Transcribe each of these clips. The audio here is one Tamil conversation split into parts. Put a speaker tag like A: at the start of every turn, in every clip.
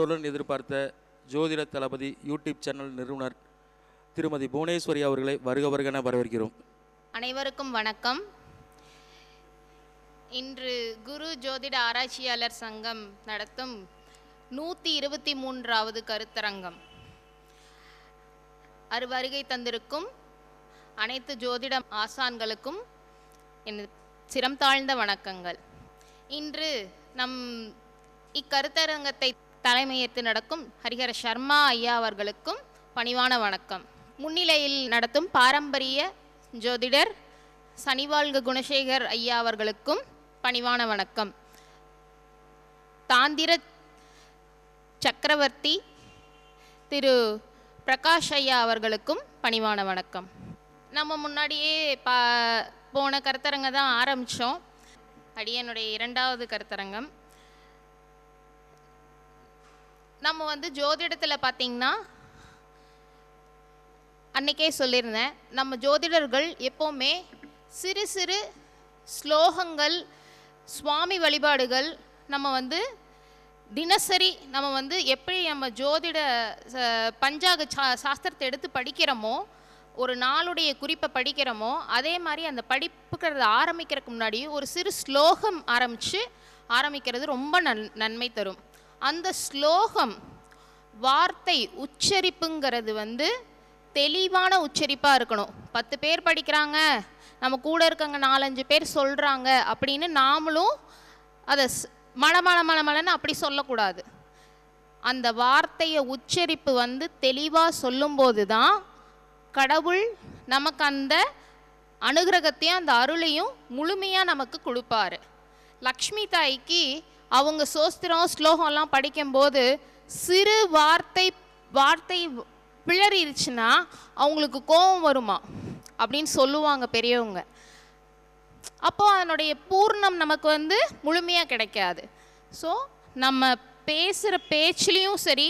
A: ஆவலுடன் எதிர்பார்த்த ஜோதிட தளபதி யூடியூப் சேனல் நிறுவனர் திருமதி புவனேஸ்வரி அவர்களை வருக வருகென வரவேற்கிறோம்.
B: அனைவருக்கும் வணக்கம். இன்று குரு ஜோதிட ஆராய்ச்சியாளர் சங்கம் நடத்தும் 123வது கருத்தரங்கம். வருகை தந்திருக்கும் அனைத்து ஜோதிட ஆசான்களுக்கும் என் சிரம் தாழ்ந்த வணக்கங்கள். இன்று நம் இக்கருத்தரங்கத்தை தலைமையேற்று நடக்கும் ஹரிஹர சர்மா ஐயா அவர்களுக்கும் பணிவான வணக்கம். முன்னிலையில் நடத்தும் பாரம்பரிய ஜோதிடர் சனிவாழ்க குணசேகர் ஐயா அவர்களுக்கும் பணிவான வணக்கம். தாந்திர சக்கரவர்த்தி திரு பிரகாஷ் ஐயா அவர்களுக்கும் பணிவான வணக்கம். நம்ம முன்னாடியே போன கருத்தரங்க தான் ஆரம்பித்தோம். அடியனுடைய 2வது கருத்தரங்கம். நம்ம ஜோதிடத்தில் பார்த்திங்கன்னா அன்றைக்கே சொல்லியிருந்தேன், நம்ம ஜோதிடர்கள் எப்போவுமே சிறு சிறு ஸ்லோகங்கள், சுவாமி வழிபாடுகள், நம்ம தினசரி நம்ம எப்படி நம்ம ஜோதிட பஞ்சாக சாஸ்திரத்தை எடுத்து படிக்கிறோமோ, ஒரு நாளுடைய குறிப்பை படிக்கிறோமோ, அதே மாதிரி அந்த படிப்புக்கிறது ஆரம்பிக்கிறதுக்கு முன்னாடி ஒரு சிறு ஸ்லோகம் ஆரம்பிக்கிறது ரொம்ப நன்மை தரும். அந்த ஸ்லோகம் வார்த்தை உச்சரிப்புங்கிறது தெளிவான உச்சரிப்பாக இருக்கணும். 10 பேர் படிக்கிறாங்க, நம்ம கூட இருக்கவங்க 4-5 பேர் சொல்கிறாங்க அப்படின்னு நாமளும் அதை மலமலன்னு அப்படி சொல்லக்கூடாது. அந்த வார்த்தையை உச்சரிப்பு தெளிவாக சொல்லும்போது தான் கடவுள் நமக்கு அந்த அனுகிரகத்தையும் அந்த அருளையும் முழுமையாக நமக்கு கொடுப்பாரு. லக்ஷ்மி தாய்க்கு அவங்க சோஸ்திரம் ஸ்லோகம்லாம் படிக்கும்போது சிறு வார்த்தை பிளறிடுச்சுன்னா அவங்களுக்கு கோபம் வருமா அப்படின்னு சொல்லுவாங்க பெரியவங்க. அப்போ அதனுடைய பூர்ணம் நமக்கு முழுமையாக கிடைக்காது. ஸோ நம்ம பேசுகிற பேச்சுலேயும் சரி,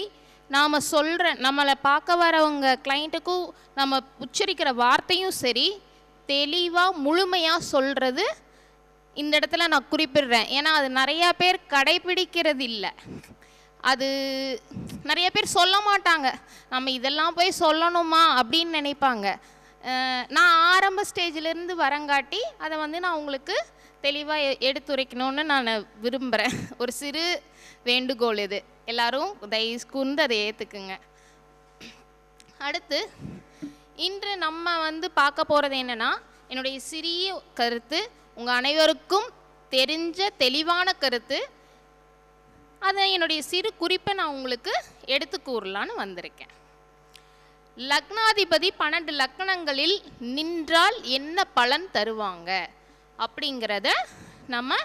B: நாம் சொல்கிற நம்மளை பார்க்க வரவங்க கிளைண்ட்டுக்கும் நம்ம உச்சரிக்கிற வார்த்தையும் சரி, தெளிவாக முழுமையாக சொல்கிறது இந்த இடத்துல நான் குறிப்பிடுறேன். ஏன்னா அது நிறையா பேர் கடைபிடிக்கிறது இல்லை. அது நிறைய பேர் சொல்ல மாட்டாங்க. நம்ம இதெல்லாம் போய் சொல்லணுமா அப்படின்னு நினைப்பாங்க. நான் ஆரம்ப ஸ்டேஜிலேருந்து வரங்காட்டி அதை நான் உங்களுக்கு தெளிவாக எடுத்துரைக்கணும்னு நான் விரும்புகிறேன். ஒரு சிறு வேண்டுகோள் இது. எல்லோரும் தயவு கூர்ந்து அதை ஏற்றுக்குங்க. அடுத்து இன்று நம்ம பார்க்க போகிறது என்னென்னா, என்னுடைய சிறிய கருத்து, உங்கள் அனைவருக்கும் தெரிஞ்ச தெளிவான கருத்து. அதை என்னுடைய சிறு குறிப்பை நான் உங்களுக்கு எடுத்து கூறலான்னு வந்திருக்கேன். லக்னாதிபதி 12 லக்னங்களில் நின்றால் என்ன பலன் தருவாங்க அப்படிங்கிறத நம்ம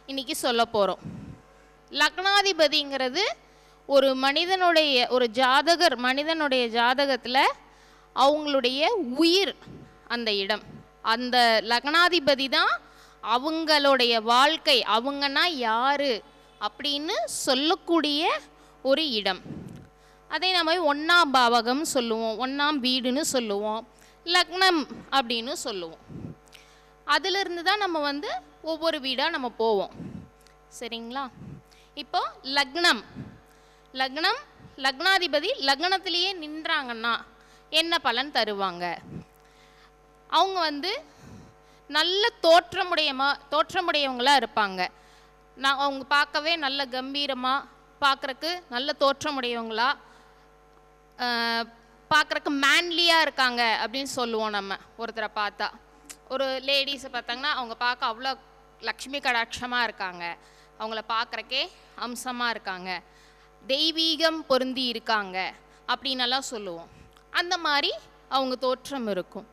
B: இன்னைக்கு சொல்ல போகிறோம். லக்னாதிபதிங்கிறது ஒரு மனிதனுடைய ஜாதகத்தில் அவங்களுடைய உயிர், அந்த இடம், அந்த லக்னாதிபதி தான் அவங்களுடைய வாழ்க்கை, அவங்கன்னா யாரு அப்படின்னு சொல்லக்கூடிய ஒரு இடம். அதை நம்ம 1ஆம் பாவகம் சொல்லுவோம், 1ஆம் வீடுன்னு சொல்லுவோம், லக்னம் அப்படின்னு சொல்லுவோம். அதிலிருந்து தான் நம்ம ஒவ்வொரு வீடாக நம்ம போவோம். சரிங்களா? இப்போ லக்னாதிபதி லக்னத்திலேயே நின்றாங்கன்னா என்ன பலன் தருவாங்க? அவங்க நல்ல தோற்றமுடையவங்களாக இருப்பாங்க. அவங்க பார்க்கவே நல்ல கம்பீரமாக, பார்க்குறக்கு நல்ல தோற்றமுடையவங்களா, பார்க்குறக்கு மேன்லியாக இருக்காங்க அப்படின்னு சொல்லுவோம். நம்ம ஒருத்தரை பார்த்தா, ஒரு லேடிஸை பார்த்தாங்கன்னா அவங்க பார்க்க அவ்வளோ லக்ஷ்மி கடாட்சமாக இருக்காங்க, அவங்கள பார்க்குறக்கே அம்சமாக இருக்காங்க, தெய்வீகம் பொருந்தி இருக்காங்க அப்படின்னெல்லாம் சொல்லுவோம். அந்த மாதிரி அவங்க தோற்றம் இருக்கும்.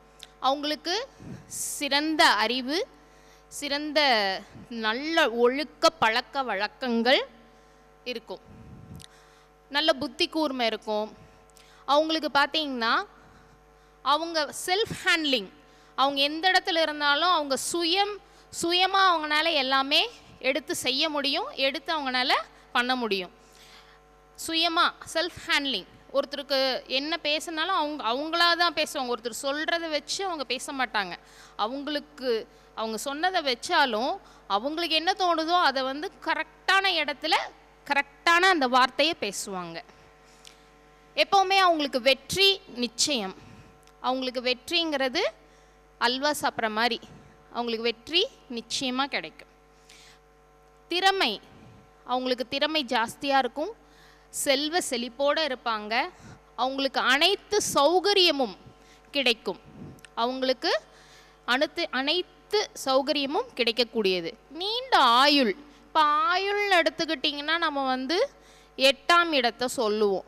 B: அவங்களுக்கு சிறந்த அறிவு, சிறந்த நல்ல ஒழுக்க பழக்க வழக்கங்கள் இருக்கும், நல்ல புத்தி கூர்மை இருக்கும். அவங்களுக்கு பார்த்தீங்கன்னா அவங்க செல்ஃப் ஹேண்ட்லிங், அவங்க எந்த இடத்துல இருந்தாலும் அவங்க சுயமாக அவங்களால எல்லாமே எடுத்து செய்ய முடியும், எடுத்து அவங்களால பண்ண முடியும். சுயமாக செல்ஃப் ஹேண்ட்லிங். ஒருத்தருக்கு என்ன பேசினாலும் அவங்களா தான் பேசுவாங்க. ஒருத்தர் சொல்கிறத வச்சு அவங்க பேச மாட்டாங்க. அவங்க சொன்னதை வச்சாலும் அவங்களுக்கு என்ன தோணுதோ அதை கரெக்டான இடத்துல கரெக்டான உறுதியான அந்த வார்த்தையை பேசுவாங்க. எப்போவுமே அவங்களுக்கு வெற்றி நிச்சயம். அவங்களுக்கு வெற்றிங்கிறது அல்வா சாப்பிட்ற மாதிரி, அவங்களுக்கு வெற்றி நிச்சயமாக கிடைக்கும். திறமை, அவங்களுக்கு திறமை ஜாஸ்தியாக இருக்கும். செல்வ செழிப்போடு இருப்பாங்க. அவங்களுக்கு அனைத்து சௌகரியமும் கிடைக்கும். அவங்களுக்கு அனைத்து சௌகரியமும் கிடைக்கக்கூடியது. நீண்ட ஆயுள். இப்போ ஆயுள்னு எடுத்துக்கிட்டிங்கன்னா நம்ம வந்து 8ஆம் இடத்தை சொல்லுவோம்.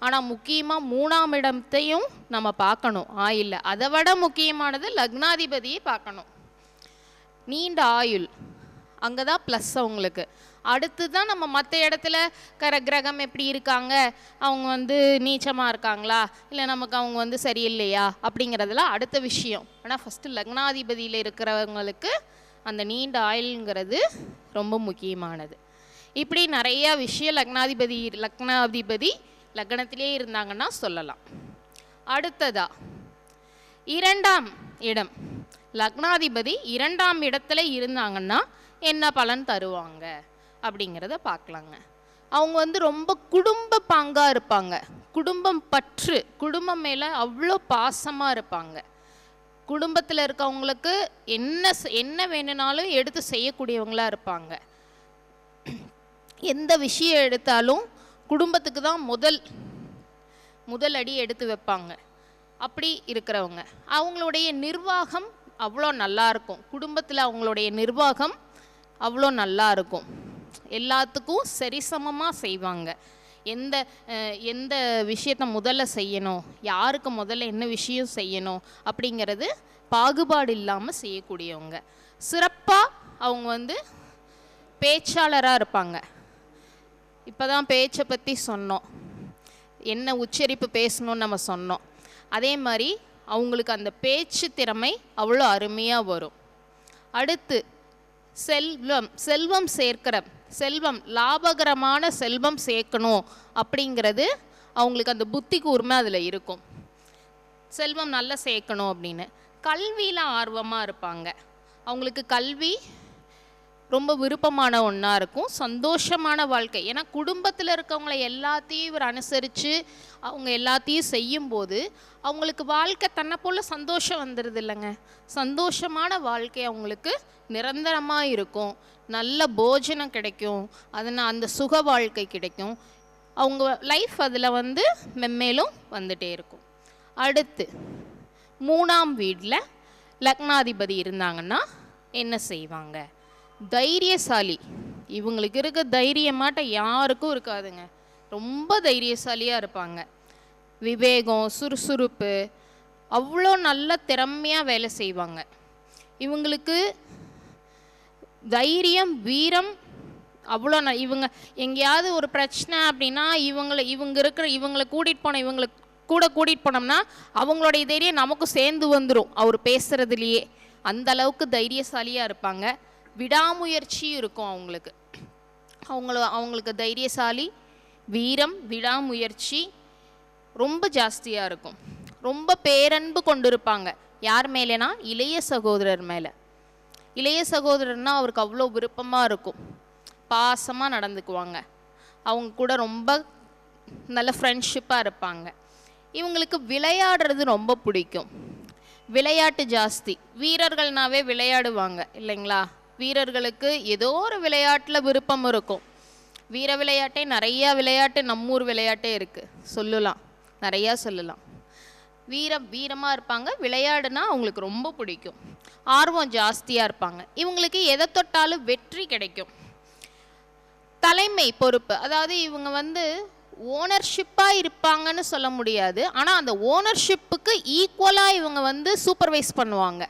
B: ஆனால் முக்கியமாக 3ஆம் இடத்தையும் நம்ம பார்க்கணும் ஆயுளில். அதை விட முக்கியமானது லக்னாதிபதியை பார்க்கணும். நீண்ட ஆயுள் அங்கே தான் ப்ளஸ் அவங்களுக்கு. அடுத்து தான் நம்ம மற்ற இடத்துல கிரகம் எப்படி இருக்காங்க, அவங்க வந்து நீச்சமாக இருக்காங்களா, இல்லை நமக்கு அவங்க வந்து சரியில்லையா அப்படிங்கிறதுலாம் அடுத்த விஷயம். ஆனால் ஃபஸ்ட்டு லக்னாதிபதியில் இருக்கிறவங்களுக்கு அந்த நீண்ட ஆயுள்ங்கிறது ரொம்ப முக்கியமானது. இப்படி நிறையா விஷயம் லக்னாதிபதி லக்னத்திலே இருந்தாங்கன்னா சொல்லலாம். அடுத்ததா 2ஆம் இடம். லக்னாதிபதி 2ஆம் இடத்துல இருந்தாங்கன்னா என்ன பலன் தருவாங்க அப்படிங்கிறத பார்க்கலாங்க. அவங்க வந்து ரொம்ப குடும்ப பாங்காக இருப்பாங்க. குடும்பம் பற்று, குடும்பம் மேலே அவ்வளோ பாசமாக இருப்பாங்க. குடும்பத்தில் இருக்கவங்களுக்கு என்ன வேணும்னாலும் எடுத்து செய்யக்கூடியவங்களாக இருப்பாங்க. எந்த விஷயம் எடுத்தாலும் குடும்பத்துக்கு தான் முதல் அடி எடுத்து வைப்பாங்க. அப்படி இருக்கிறவங்க. அவங்களுடைய நிர்வாகம் அவ்வளோ நல்லா இருக்கும். குடும்பத்தில் அவங்களுடைய நிர்வாகம் அவ்வளோ நல்லா இருக்கும். எல்லாத்துக்கும் சரிசமமாக செய்வாங்க. எந்த விஷயத்தை முதல்ல செய்யணும், யாருக்கு முதல்ல என்ன விஷயம் செய்யணும் அப்படிங்கிறது பாகுபாடு இல்லாமல் செய்யக்கூடியவங்க. சிறப்பாக அவங்க வந்து பேச்சாளராக இருப்பாங்க. இப்போ தான் பேச்சை பற்றி சொன்னோம், என்ன உச்சரிப்பு பேசணும்னு நம்ம சொன்னோம். அதே மாதிரி அவங்களுக்கு அந்த பேச்சு திறமை அவ்வளோ அருமையாக வரும். அடுத்து செல்வம் சேர்க்கிற செல்வம், லாபகரமான செல்வம் சேர்க்கணும் அப்படிங்கிறது அவங்களுக்கு அந்த புத்தி கூர்மை அதில் இருக்கும். செல்வம் நல்லா சேர்க்கணும் அப்படின்னு. கல்வியில் ஆர்வமாக இருப்பாங்க. அவங்களுக்கு கல்வி ரொம்ப விருப்பமான ஒன்றா இருக்கும். சந்தோஷமான வாழ்க்கை. ஏன்னா குடும்பத்தில் இருக்கவங்களை எல்லாத்தையும் இவர் அனுசரித்து அவங்க எல்லாத்தையும் செய்யும்போது அவங்களுக்கு வாழ்க்கை தன்னை போல் சந்தோஷம் வந்துடுது இல்லைங்க. சந்தோஷமான வாழ்க்கை அவங்களுக்கு நிரந்தரமாக இருக்கும். நல்ல போஜனம் கிடைக்கும். அதனால் அந்த சுக வாழ்க்கை கிடைக்கும். அவங்க லைஃப் அதில் வந்து மென்மேலும் வந்துட்டே இருக்கும். அடுத்து 3ஆம் வீட்டில் லக்னாதிபதி இருந்தாங்கன்னா என்ன செய்வாங்க? தைரியசாலி. இவங்களுக்கு இருக்க தைரியமாட்ட யாருக்கும் இருக்காதுங்க. ரொம்ப தைரியசாலியாக இருப்பாங்க. விவேகம், சுறுசுறுப்பு, அவ்வளோ நல்ல திறமையாக வேலை செய்வாங்க. இவங்களுக்கு தைரியம், வீரம் அவ்வளோ இவங்க எங்கேயாவது ஒரு பிரச்சனை அப்படின்னா இவங்களை கூட்டிகிட்டு போனோம்னா அவங்களுடைய தைரியம் நமக்கும் சேர்ந்து வந்துடும் அவர் பேசுகிறதுலையே. அந்த அளவுக்கு தைரியசாலியாக இருப்பாங்க. விடாமுயற்சி இருக்கும் அவங்களுக்கு. அவங்களுக்கு தைரியசாலி, வீரம், விடாமுயற்சி ரொம்ப ஜாஸ்தியாக இருக்கும். ரொம்ப பேரன்பு கொண்டு இருப்பாங்க. யார் மேலேனா இளைய சகோதரர் மேலே. இளைய சகோதரர்னா அவருக்கு அவ்வளோ விருப்பமாக இருக்கும். பாசமாக நடந்துக்குவாங்க. அவங்க கூட ரொம்ப நல்ல ஃப்ரெண்ட்ஷிப்பாக இருப்பாங்க. இவங்களுக்கு விளையாடுறது ரொம்ப பிடிக்கும். விளையாட்டு ஜாஸ்தி. வீரர்கள்னாவே விளையாடுவாங்க இல்லைங்களா. வீரர்களுக்கு ஏதோ ஒரு விளையாட்டில் விருப்பம் இருக்கும். வீர விளையாட்டே நிறையா விளையாட்டு, நம்மூர் விளையாட்டே இருக்குது, சொல்லலாம், நிறையா சொல்லலாம். வீரமாக இருப்பாங்க. விளையாடுனா அவங்களுக்கு ரொம்ப பிடிக்கும். ஆர்வம் ஜாஸ்தியாக இருப்பாங்க. இவங்களுக்கு எதை தொட்டாலும் வெற்றி கிடைக்கும். தலைமை பொறுப்பு, அதாவது இவங்க வந்து ஓனர்ஷிப்பாக இருப்பாங்கன்னு சொல்ல முடியாது. ஆனால் அந்த ஓனர்ஷிப்புக்கு ஈக்குவலாக இவங்க வந்து சூப்பர்வைஸ் பண்ணுவாங்க.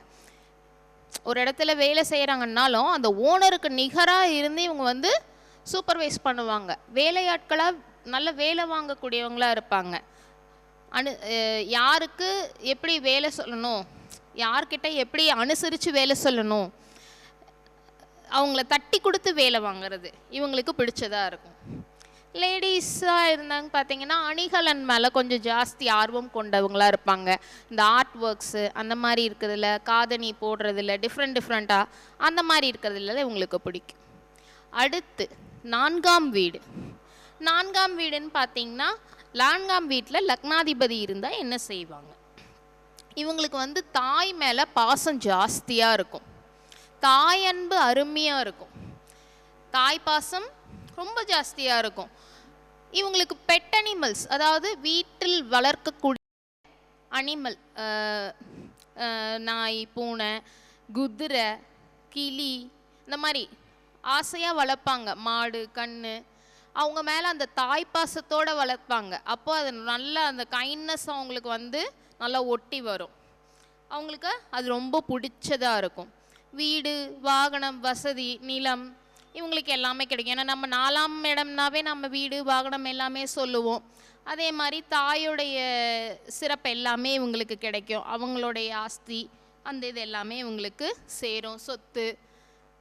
B: ஒரு இடத்துல வேலை செய்கிறாங்கன்னாலும் அந்த ஓனருக்கு நிகராக இருந்து இவங்க வந்து சூப்பர்வைஸ் பண்ணுவாங்க. வேலையாட்களாக நல்ல வேலை வாங்கக்கூடியவங்களாக இருப்பாங்க. யாருக்கு எப்படி வேலை சொல்லணும், யார்கிட்ட எப்படி அனுசரித்து வேலை சொல்லணும், அவங்கள தட்டி கொடுத்து வேலை வாங்கிறது இவங்களுக்கு பிடிச்சதாக இருக்கும். லேடிஸாக இருந்தாங்க பார்த்தீங்கன்னா அணிகலன் மேலே கொஞ்சம் ஜாஸ்தி ஆர்வம் கொண்டவங்களாக இருப்பாங்க. இந்த ஆர்ட் ஒர்க்ஸு அந்த மாதிரி இருக்கிறதுல, காதணி போடுறதில்ல, டிஃப்ரெண்ட்டாக அந்த மாதிரி இருக்கிறதுல இவங்களுக்கு பிடிக்கும். அடுத்து 4ஆம் வீடு. 4ஆம் வீடுன்னு பார்த்தீங்கன்னா 4ஆம் வீட்டில் லக்னாதிபதி இருந்தால் என்ன செய்வாங்க? இவங்களுக்கு வந்து தாய் மேலே பாசம் ஜாஸ்தியாக இருக்கும். தாய் அன்பு அருமையாக இருக்கும். தாய் பாசம் ரொம்ப ஜாஸ்தியாக இருக்கும். இவங்களுக்கு பெட் அனிமல்ஸ், அதாவது வீட்டில் வளர்க்கக்கூடிய அனிமல், நாய், பூனை, குதிரை, கிளி, இந்த மாதிரி ஆசையாக வளர்ப்பாங்க. மாடு, கன்று, அவங்க மேலே அந்த தாய் பாசத்தோடு வளர்ப்பாங்க. அப்போ அது நல்லா அந்த கைண்ட்னஸ் அவங்களுக்கு வந்து நல்லா ஒட்டி வரும். அவங்களுக்கு அது ரொம்ப பிடிச்சதாக இருக்கும். வீடு, வாகனம், வசதி, நிலம் இவங்களுக்கு எல்லாமே கிடைக்கும். ஏன்னா நம்ம 4ஆம் இடம்னாவே நம்ம வீடு, வாகனம் எல்லாமே சொல்லுவோம். அதே மாதிரி தாயோடைய சிறப்பு எல்லாமே இவங்களுக்கு கிடைக்கும். அவங்களுடைய ஆஸ்தி அந்த இது எல்லாமே இவங்களுக்கு சேரும். சொத்து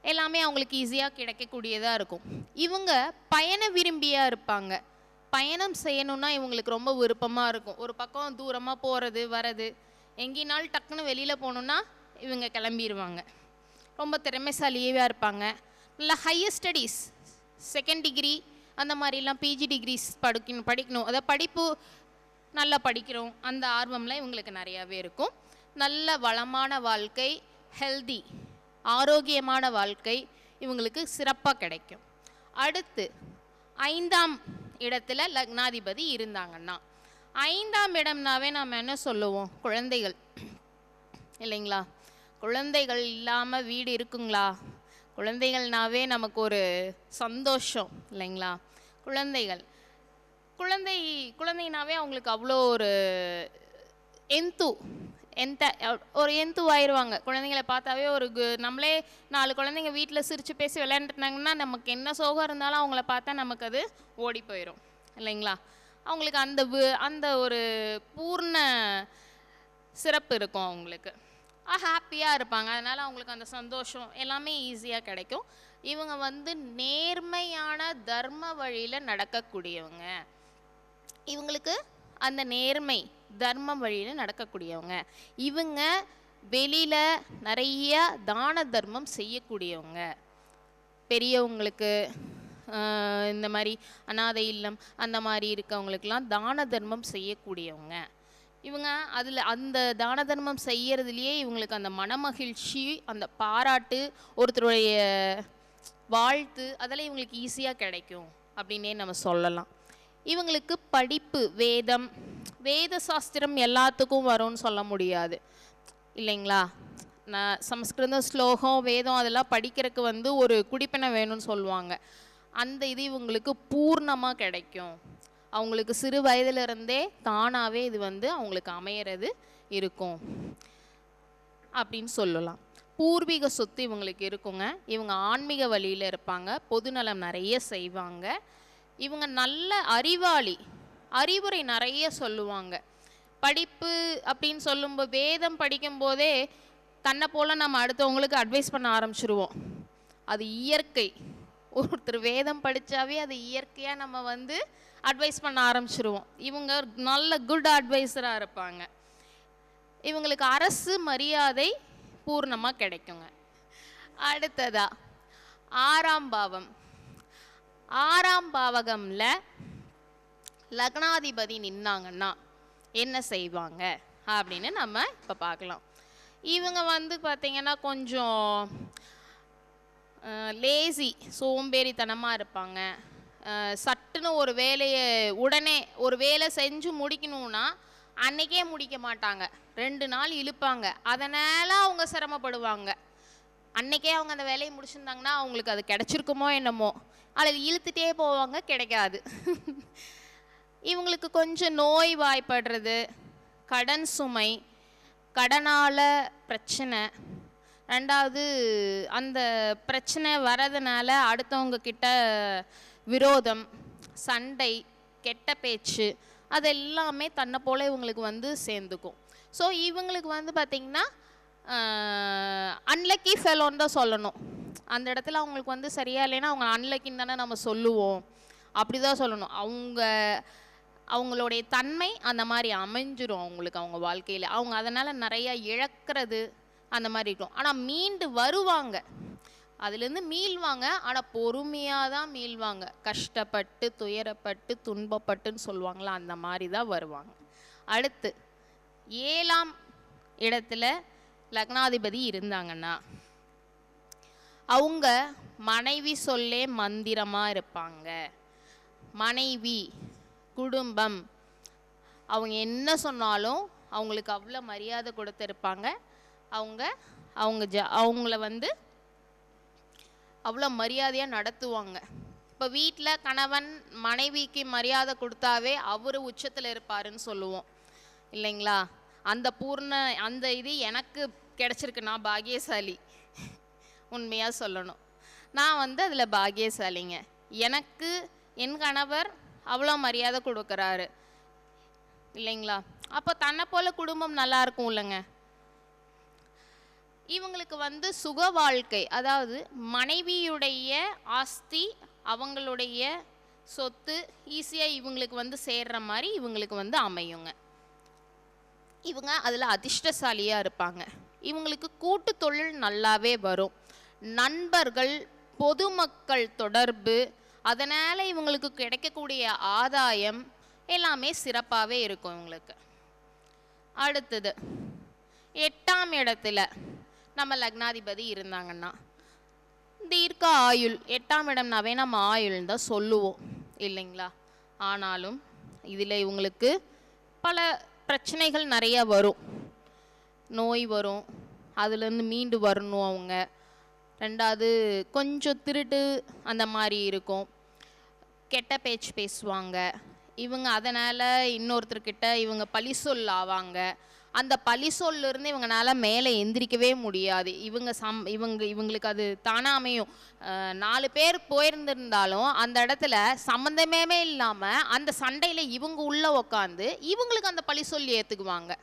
B: எல்லாமே அவங்களுக்கு ஈஸியாக கிடைக்கக்கூடியதாக இருக்கும். இவங்க பயண விரும்பியாக இருப்பாங்க. பயணம் செய்யணுன்னா இவங்களுக்கு ரொம்ப விருப்பமாக இருக்கும். ஒரு பக்கம் தூரமாக போகிறது வர்றது, எங்கேனாலும் டக்குன்னு வெளியில் போகணுன்னா இவங்க கிளம்பிடுவாங்க. ரொம்ப திறமைசாலியாக இருப்பாங்க. நல்லா ஹையர் ஸ்டடீஸ், 2nd டிகிரி அந்த மாதிரிலாம், பிஜி டிகிரிஸ் படிக்கணும். அதாவது படிப்பு நல்லா படிக்கிறோம் அந்த ஆர்வம்லாம் இவங்களுக்கு நிறையாவே இருக்கும். நல்ல வளமான வாழ்க்கை, ஹெல்தி ஆரோக்கியமான வாழ்க்கை இவங்களுக்கு சிறப்பாக கிடைக்கும். அடுத்து 5ஆம் இடத்துல லக்னாதிபதி இருந்தாங்கன்னா, 5ஆம் இடம்னாவே நாம் என்ன சொல்லுவோம்? குழந்தைகள் இல்லைங்களா? குழந்தைகள் இல்லாமல் வீடு இருக்குங்களா? குழந்தைகள்னாவே நமக்கு ஒரு சந்தோஷம் இல்லைங்களா? குழந்தைனாவே அவங்களுக்கு அவ்வளோ ஒரு ஒரு எந்துவாயிருவாங்க. குழந்தைங்களை பார்த்தாவே நம்மளே 4 குழந்தைங்க வீட்டில் சிரித்து பேசி விளையாண்டுட்டாங்கன்னா நமக்கு என்ன சோகம் இருந்தாலும் அவங்கள பார்த்தா நமக்கு அது ஓடி போயிடும் இல்லைங்களா? அவங்களுக்கு அந்த ஒரு பூர்ண சிறப்பு இருக்கும். அவங்களுக்கு ஹாப்பியாக இருப்பாங்க. அதனால் அவங்களுக்கு அந்த சந்தோஷம் எல்லாமே ஈஸியாக கிடைக்கும். இவங்க வந்து நேர்மையான தர்ம வழியில் நடக்கக்கூடியவங்க. இவங்களுக்கு அந்த நேர்மை தர்ம வழியில் நடக்கக்கூடியவங்க. இவங்க வெளியில் நிறைய தான தர்மம் செய்யக்கூடியவங்க. பெரியவங்களுக்கு, இந்த மாதிரி அனாதை இல்லம் அந்த மாதிரி இருக்கவங்களுக்கெல்லாம் தான தர்மம் செய்யக்கூடியவங்க. இவங்க அந்த தான தர்மம் செய்யறதுலேயே இவங்களுக்கு அந்த மனமகிழ்ச்சி, அந்த பாராட்டு, ஒருத்தருடைய வாழ்த்து அதெல்லாம் இவங்களுக்கு ஈஸியாக கிடைக்கும் அப்படின்னே நம்ம சொல்லலாம். இவங்களுக்கு படிப்பு, வேத சாஸ்திரம் எல்லாத்துக்கும் வரும்னு சொல்ல முடியாது இல்லைங்களா? நான் சமஸ்கிருதம், ஸ்லோகம், வேதம் அதெல்லாம் படிக்கிறதுக்கு வந்து ஒரு குடிப்பினை வேணும்னு சொல்லுவாங்க. அந்த இது இவங்களுக்கு பூர்ணமாக கிடைக்கும். அவங்களுக்கு சிறு வயதிலிருந்தே தானாகவே இது வந்து அவங்களுக்கு அமையிறது இருக்கும் அப்படின்னு சொல்லலாம். பூர்வீக சொத்து இவங்களுக்கு இருக்குங்க. இவங்க ஆன்மீக வழியில் இருப்பாங்க. பொதுநலம் நிறைய செய்வாங்க. இவங்க நல்ல அறிவுரை நிறைய சொல்லுவாங்க. படிப்பு அப்படின்னு சொல்லும்போது, வேதம் படிக்கும்போதே தன்னை போல் நம்ம அடுத்தவங்களுக்கு அட்வைஸ் பண்ண ஆரம்பிச்சிருவோம். அது இயற்கை. ஒருத்தர் வேதம் படித்தாவே அது இயற்கையாக நம்ம வந்து அட்வைஸ் பண்ண ஆரம்பிச்சிருவோம். இவங்க நல்ல குட் அட்வைஸராக இருப்பாங்க. இவங்களுக்கு அரசு மரியாதை பூர்ணமாக கிடைக்குங்க. அடுத்ததா 6ஆம் பாவம். 6ஆம் பாவகம்ல லக்னாதிபதி நின்னாங்கன்னா என்ன செய்வாங்க அப்படின்னு நம்ம இப்போ பார்க்கலாம். இவங்க வந்து பார்த்திங்கன்னா கொஞ்சம் லேசி, சோம்பேறித்தனமாக இருப்பாங்க. சட்டுன்னு ஒரு வேலையை உடனே ஒரு வேலை செஞ்சு முடிக்கணும்னா அன்னைக்கே முடிக்க மாட்டாங்க. 2 நாள் இழுப்பாங்க. அதனால் அவங்க சிரமப்படுவாங்க. அன்னைக்கே அவங்க அந்த வேலையை முடிச்சிருந்தாங்கன்னா அவங்களுக்கு அது கிடைச்சிருக்குமோ என்னமோ, அதில் இழுத்துட்டே போவாங்க, கிடைக்காது. இவங்களுக்கு கொஞ்சம் நோய் வாய்ப்படுறது, கடன் சுமை, கடனால் பிரச்சனை, 2வது அந்த பிரச்சனை வரதுனால அடுத்தவங்க கிட்ட விரோதம், சண்டை, கெட்ட பேச்சு அதெல்லாமே தன்னை போல் இவங்களுக்கு வந்து சேர்ந்துக்கும். ஸோ இவங்களுக்கு வந்து பார்த்திங்கன்னா அன்லக்கி ஃபெலோன்னு தான் சொல்லணும். அந்த இடத்துல அவங்களுக்கு வந்து சரியாக இல்லைன்னா அவங்க அன்லக்கின்னு தானே நம்ம சொல்லுவோம். அப்படி தான் சொல்லணும். அவங்களுடைய தன்மை அந்த மாதிரி அமைஞ்சிரும் அவங்களுக்கு. அவங்க வாழ்க்கையில் அவங்க அதனால் நிறையா இழக்கிறது அந்த மாதிரி இருக்கும். ஆனால் மீண்டு வருவாங்க. அதுலேருந்து மீள்வாங்க, ஆனால் பொறுமையாக தான் மீள்வாங்க. கஷ்டப்பட்டு துயரப்பட்டு துன்பப்பட்டுன்னு சொல்லுவாங்களா, அந்த மாதிரி தான் வருவாங்க. அடுத்து 7ஆம் இடத்துல லக்னாதிபதி இருந்தாங்கன்னா அவங்க மனைவி சொல்லே மந்திரமாக இருப்பாங்க. மனைவி, குடும்பம், அவங்க என்ன சொன்னாலும் அவங்களுக்கு அவ்வளோ மரியாதை கொடுத்துருப்பாங்க. அவங்கள வந்து அவ்வளோ மரியாதையாக நடத்துவாங்க. இப்போ வீட்டில் கணவன் மனைவிக்கு மரியாதை கொடுத்தாவே அவர் உச்சத்தில் இருப்பாருன்னு சொல்லுவோம் இல்லைங்களா? அந்த இது எனக்கு கிடச்சிருக்கு. நான் பாக்கியசாலி, உண்மையாக சொல்லணும். நான் வந்து அதில் பாக்கியசாலிங்க. எனக்கு என் கணவர் அவ்வளோ மரியாதை கொடுக்குறாரு இல்லைங்களா? அப்போ தன்னை போல் குடும்பம் நல்லா இருக்கும் இல்லைங்க. இவங்களுக்கு வந்து சுக வாழ்க்கை, அதாவது மனைவியுடைய ஆஸ்தி, அவங்களுடைய சொத்து ஈஸியாக இவங்களுக்கு வந்து சேர்ற மாதிரி இவங்களுக்கு வந்து அமையுங்க. இவங்க அதில் அதிர்ஷ்டசாலியாக இருப்பாங்க. இவங்களுக்கு கூட்டு தொழில் நல்லாவே வரும். நண்பர்கள், பொதுமக்கள் தொடர்பு, அதனால் இவங்களுக்கு கிடைக்கக்கூடிய ஆதாயம் எல்லாமே சிறப்பாகவே இருக்கும் இவங்களுக்கு. அடுத்தது 8ஆம் இடத்துல நம்ம லக்னாதிபதி இருந்தாங்கன்னா தீர்க்க ஆயுள். 8ஆம் இடம்னாவே நம்ம ஆயுள்னு தான் சொல்லுவோம் இல்லைங்களா? ஆனாலும் இதில் இவங்களுக்கு பல பிரச்சனைகள் நிறையா வரும். நோய் வரும், அதுலேருந்து மீண்டு வரணும் அவங்க. ரெண்டாவது கொஞ்சம் திருட்டு அந்த மாதிரி இருக்கும். கெட்ட பேச்சு பேசுவாங்க இவங்க. அதனால் இன்னொருத்தர்கிட்ட இவங்க பழி சொல் ஆவாங்க. அந்த பழி சொல்லிருந்து இவங்களால மேலே எந்திரிக்கவே முடியாது. இவங்களுக்கு அது தானாக அமையும். 4 பேர் போயிருந்திருந்தாலும் அந்த இடத்துல சம்மந்தமே இல்லாமல் அந்த சண்டையில் இவங்க உள்ளே உக்காந்து இவங்களுக்கு அந்த பழி சொல்லி ஏற்றுக்குவாங்க.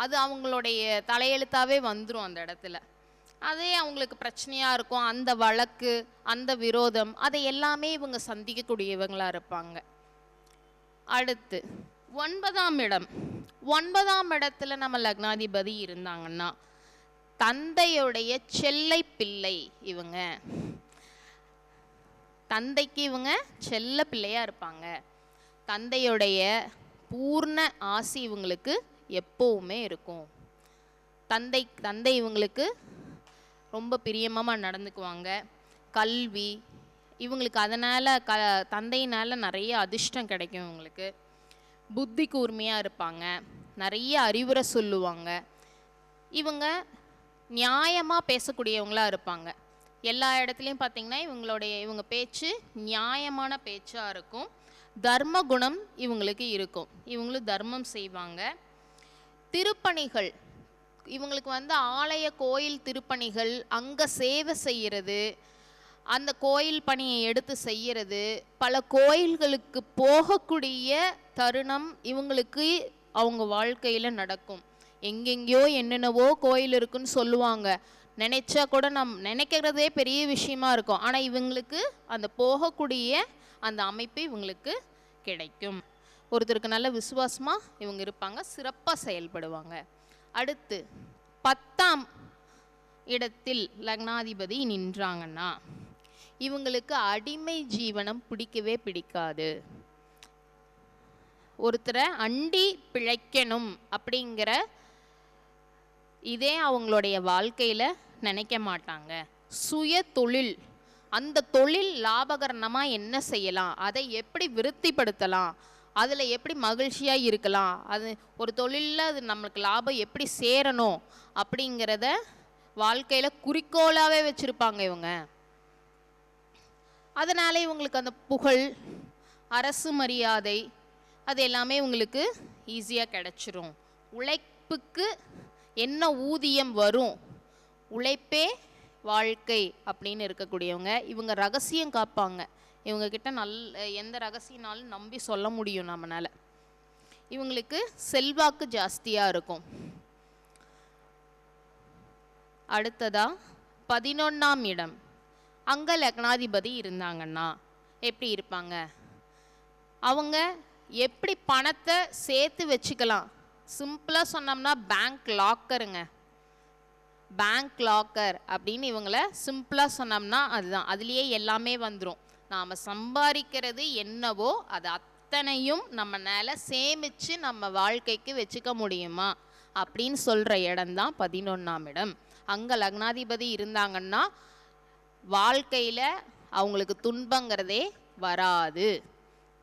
B: அது அவங்களுடைய தலையெழுத்தாகவே வந்துடும் அந்த இடத்துல. அதே அவங்களுக்கு பிரச்சனையாக இருக்கும். அந்த வழக்கு, அந்த விரோதம், அதை எல்லாமே இவங்க சந்திக்கக்கூடியவங்களாக இருப்பாங்க. அடுத்து 9ஆம் இடம். 9ஆம் இடத்துல நம்ம லக்னாதிபதி இருந்தாங்கன்னா தந்தையுடைய செல்லை பிள்ளை இவங்க. தந்தைக்கு இவங்க செல்ல பிள்ளையாக இருப்பாங்க. தந்தையுடைய பூர்ண ஆசி இவங்களுக்கு எப்பவுமே இருக்கும். தந்தை இவங்களுக்கு ரொம்ப பிரியமாக நடந்துக்குவாங்க. கல்வி இவங்களுக்கு அதனால் தந்தையினால் நிறைய அதிர்ஷ்டம் கிடைக்கும் இவங்களுக்கு. புத்தி கூர்மையாக இருப்பாங்க, நிறைய அறிவுரை சொல்லுவாங்க. இவங்க நியாயமாக பேசக்கூடியவங்களாக இருப்பாங்க. எல்லா இடத்துலையும் பார்த்திங்கன்னா இவங்க பேச்சு நியாயமான பேச்சாக இருக்கும். தர்ம குணம் இவங்களுக்கு இருக்கும். இவங்களும் தர்மம் செய்வாங்க. திருப்பணிகள் இவங்களுக்கு வந்து ஆலய கோயில் திருப்பணிகள், அங்கே சேவை செய்கிறது, அந்த கோயில் பணியை எடுத்து செய்கிறது, பல கோயில்களுக்கு போகக்கூடிய தருணம் இவங்களுக்கு அவங்க வாழ்க்கையில் நடக்கும். எங்கெங்கேயோ என்னென்னவோ கோயில் இருக்குன்னு சொல்லுவாங்க. நினைச்சா கூட நினைக்கிறதே பெரிய விஷயமா இருக்கும். ஆனால் இவங்களுக்கு அந்த போகக்கூடிய அந்த அமைப்பு இவங்களுக்கு கிடைக்கும். ஒருத்தருக்கு நல்ல விசுவாசமாக இவங்க இருப்பாங்க, சிறப்பாக செயல்படுவாங்க. அடுத்து 10ஆம் இடத்தில் லக்னாதிபதி நின்றாங்கன்னா இவங்களுக்கு அடிமை ஜீவனம் பிடிக்கவே பிடிக்காது. ஒருத்தரை அண்டி பிழைக்கணும் அப்படிங்கிற இதே அவங்களுடைய வாழ்க்கையில் நினைக்க மாட்டாங்க. சுய தொழில், அந்த தொழில் லாபகரணமாக என்ன செய்யலாம், அதை எப்படி விருத்திப்படுத்தலாம், அதில் எப்படி மகிழ்ச்சியாக இருக்கலாம், அது ஒரு தொழிலில் அது நம்மளுக்கு லாபம் எப்படி சேரணும் அப்படிங்கிறத வாழ்க்கையில் குறிக்கோளாகவே வச்சுருப்பாங்க இவங்க. அதனால் இவங்களுக்கு அந்த புகழ், அரசு மரியாதை, அது எல்லாமே இவங்களுக்கு ஈஸியாக கிடச்சிரும். உழைப்புக்கு என்ன ஊதியம் வரும், உழைப்பே வாழ்க்கை அப்படின்னு இருக்கக்கூடியவங்க. இவங்க ரகசியம் காப்பாங்க. இவங்கக்கிட்ட எந்த ரகசியனாலும் நம்பி சொல்ல முடியும் நம்மளால். இவங்களுக்கு செல்வாக்கு ஜாஸ்தியாக இருக்கும். அடுத்ததா 11ஆம் இடம். அங்கே லக்னாதிபதி இருந்தாங்கன்னா எப்படி இருப்பாங்க? அவங்க எப்படி பணத்தை சேர்த்து வச்சுக்கலாம்? சிம்பிளாக சொன்னோம்னா பேங்க் லாக்கருங்க. பேங்க் லாக்கர் அப்படின்னு இவங்கள சிம்பிளாக சொன்னோம்னா அதுதான், அதுலேயே எல்லாமே வந்துடும். நாம் சம்பாதிக்கிறது என்னவோ அது அத்தனையும் நம்மளால சேமித்து நம்ம வாழ்க்கைக்கு வச்சுக்க முடியுமா அப்படின்னு சொல்கிற இடம்தான் 11ஆம் இடம். அங்கே லக்னாதிபதி இருந்தாங்கன்னா வாழ்க்கையில் அவங்களுக்கு துன்பங்கிறதே வராது,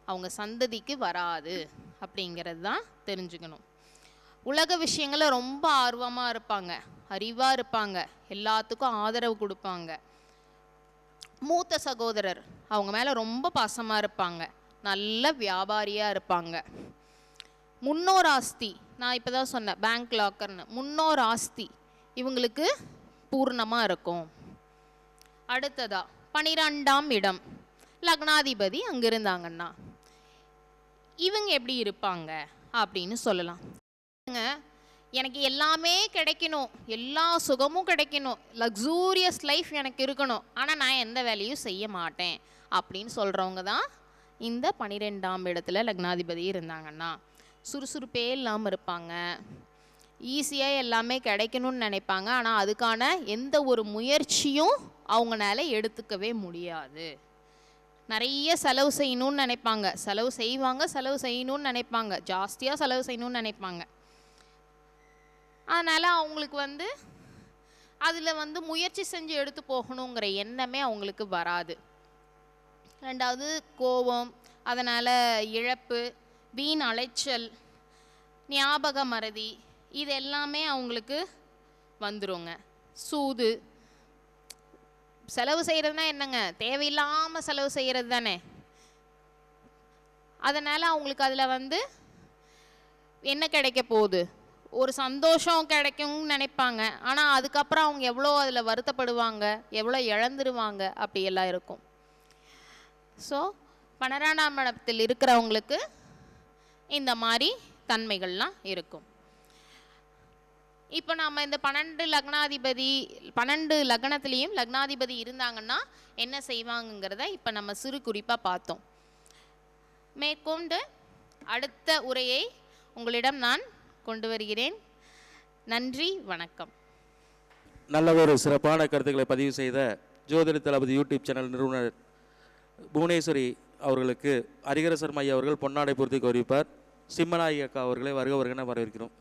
B: அவங்க சந்ததிக்கு வராது அப்படிங்கிறது தான் தெரிஞ்சுக்கணும். உலக விஷயங்கள ரொம்ப ஆர்வமாக இருப்பாங்க, அறிவாக இருப்பாங்க, எல்லாத்துக்கும் ஆதரவு கொடுப்பாங்க. மூத்த சகோதரர் அவங்க மேலே ரொம்ப பாசமாக இருப்பாங்க, நல்ல வியாபாரியாக இருப்பாங்க. முன்னோர் ஆஸ்தி, நான் இப்போ தான் சொன்னேன் பேங்க் லாக்கர்னு, முன்னோர் ஆஸ்தி இவங்களுக்கு பூர்ணமாக இருக்கும். அடுத்ததா 12ஆம் இடம் லக்னாதிபதி அங்கே இருந்தாங்கன்னா இவங்க எப்படி இருப்பாங்க அப்படின்னு சொல்லலாம். எனக்கு எல்லாமே கிடைக்கணும், எல்லா சுகமும் கிடைக்கணும், லக்ஸூரியஸ் லைஃப் எனக்கு இருக்கணும், ஆனால் நான் எந்த வேலையும் செய்ய மாட்டேன் அப்படின்னு சொல்கிறவங்க தான் இந்த 12ஆம் இடத்துல லக்னாதிபதி இருந்தாங்கன்னா. சுறுசுறுப்பே இல்லாமல் இருப்பாங்க, ஈஸியாக எல்லாமே கிடைக்கணும்னு நினைப்பாங்க, ஆனால் அதுக்கான எந்த ஒரு முயற்சியும் அவங்களால எடுத்துக்கவே முடியாது. நிறைய செலவு செய்யணும்னு நினைப்பாங்க, செலவு செய்வாங்க, செலவு செய்யணும்னு நினைப்பாங்க, ஜாஸ்தியாக செலவு செய்யணும்னு நினைப்பாங்க. அதனால் அவங்களுக்கு அதில் முயற்சி செஞ்சு எடுத்து போகணுங்கிற எண்ணமே அவங்களுக்கு வராது. ரெண்டாவது கோபம், அதனால் இழப்பு, வீண் அலைச்சல், ஞாபக மறதி, இது எல்லாமே அவங்களுக்கு வந்துருங்க. சூது, செலவு செய்கிறதுனா என்னங்க, தேவையில்லாமல் செலவு செய்கிறது தானே. அதனால் அவங்களுக்கு அதில் என்ன கிடைக்க போகுது, ஒரு சந்தோஷம் கிடைக்கும்னு நினைப்பாங்க, ஆனால் அதுக்கப்புறம் அவங்க எவ்வளோ அதில் வருத்தப்படுவாங்க, எவ்வளோ இழந்துருவாங்க, அப்படியெல்லாம் இருக்கும். ஸோ 12ஆம் இடத்தில் இருக்கிறவங்களுக்கு இந்த மாதிரி தன்மைகள்லாம் இருக்கும். இப்போ நாம் இந்த 12 லக்னத்துலேயும் லக்னாதிபதி இருந்தாங்கன்னா என்ன செய்வாங்கங்கிறத இப்போ நம்ம சிறு குறிப்பாக பார்த்தோம். மேற்கொண்டு அடுத்த உரையை உங்களிடம் நான் கொண்டு வருகிறேன். நன்றி, வணக்கம்.
A: நல்ல ஒரு சிறப்பான கருத்துக்களை பதிவு செய்த ஜோதிட தளபதி யூடியூப் சேனல் நிறுவனர் புவனேஸ்வரி அவர்களுக்கு ஹரிஹர சர்மா ஐயா அவர்கள் பொன்னாடை பொருத்தி கௌரவிப்பார். சிம்மநாயகி அக்கா அவர்களை வருக வருகென வரவேற்கிறோம்.